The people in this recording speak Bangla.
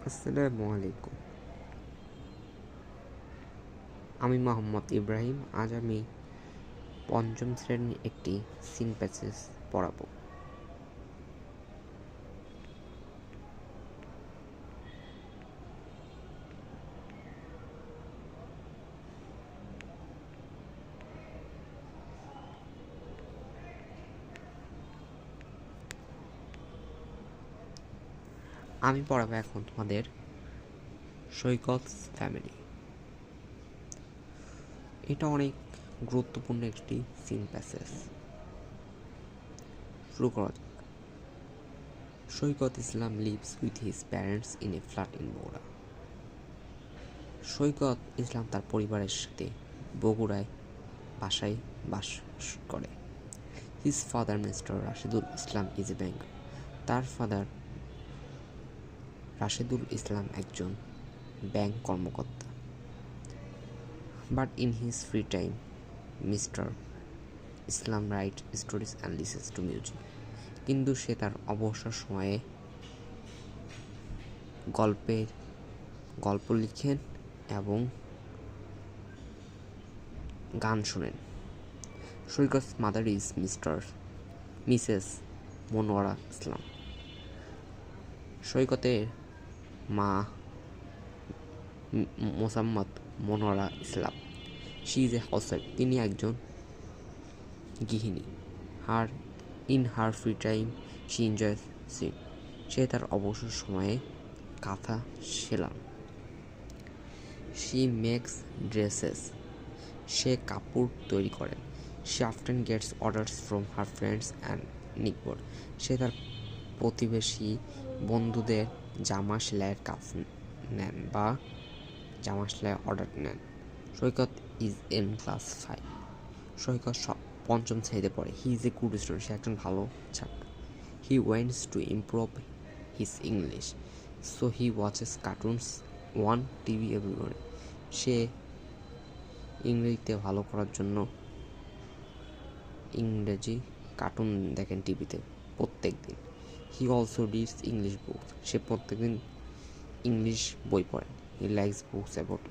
আসসালামু আলাইকুম। আমি মোহাম্মদ ইব্রাহিম। আজ আমি পঞ্চম শ্রেণীর একটি সিন প্যাসেজ পড়াবো। আমি পড়াবো এখন তোমাদের সৈকতস ফ্যামিলি। এটা অনেক গুরুত্বপূর্ণ একটি সিন প্যাসেজ। শুরু করা যাক। Saikat Islam lives with his parents in a flat in Bogura. Saikat Islam তার পরিবারের সাথে বগুড়ায় বাসায় বাস করে। His father Mr Rashedul Islam is a banker. তার ফাদার রাশেদুল ইসলাম একজন ব্যাংক কর্মকর্তা। But in his free time Mr Islam writes stories and listens to music. কিন্তু সে তার অবসর সময়ে গল্প লিখেন এবং গান শোনেন। Saikat's mother is Mrs Monowara Islam. সৈকতের মা Mosammat Monowara Islam. She is a housewife. তিনি একজন গৃহিণী। In her free time she enjoys sing. সে তার অবসর সময়ে কাঁথা সেলান। She makes dresses. সে কাপড় তৈরি করেন। She often gets orders from her friends and neighbour. সে তার প্রতিবেশী বন্ধুদের জামা সেলাইয়ের কাজ নেন বা জামা সেলাই অর্ডার নেন। Saikat is in class 5। Saikat পঞ্চম শ্রেণীতে পড়ে। He is a good student. সে একজন ভালো ছাত্র। He wants to improve his English, so he watches cartoons on TV every morning. সে ইংরেজিতে ভালো করার জন্য ইংরেজি কার্টুন দেখেন টিভিতে প্রত্যেক দিন। He also reads English book. সে প্রত্যেকদিন ইংলিশ বই পড়েন। He likes books about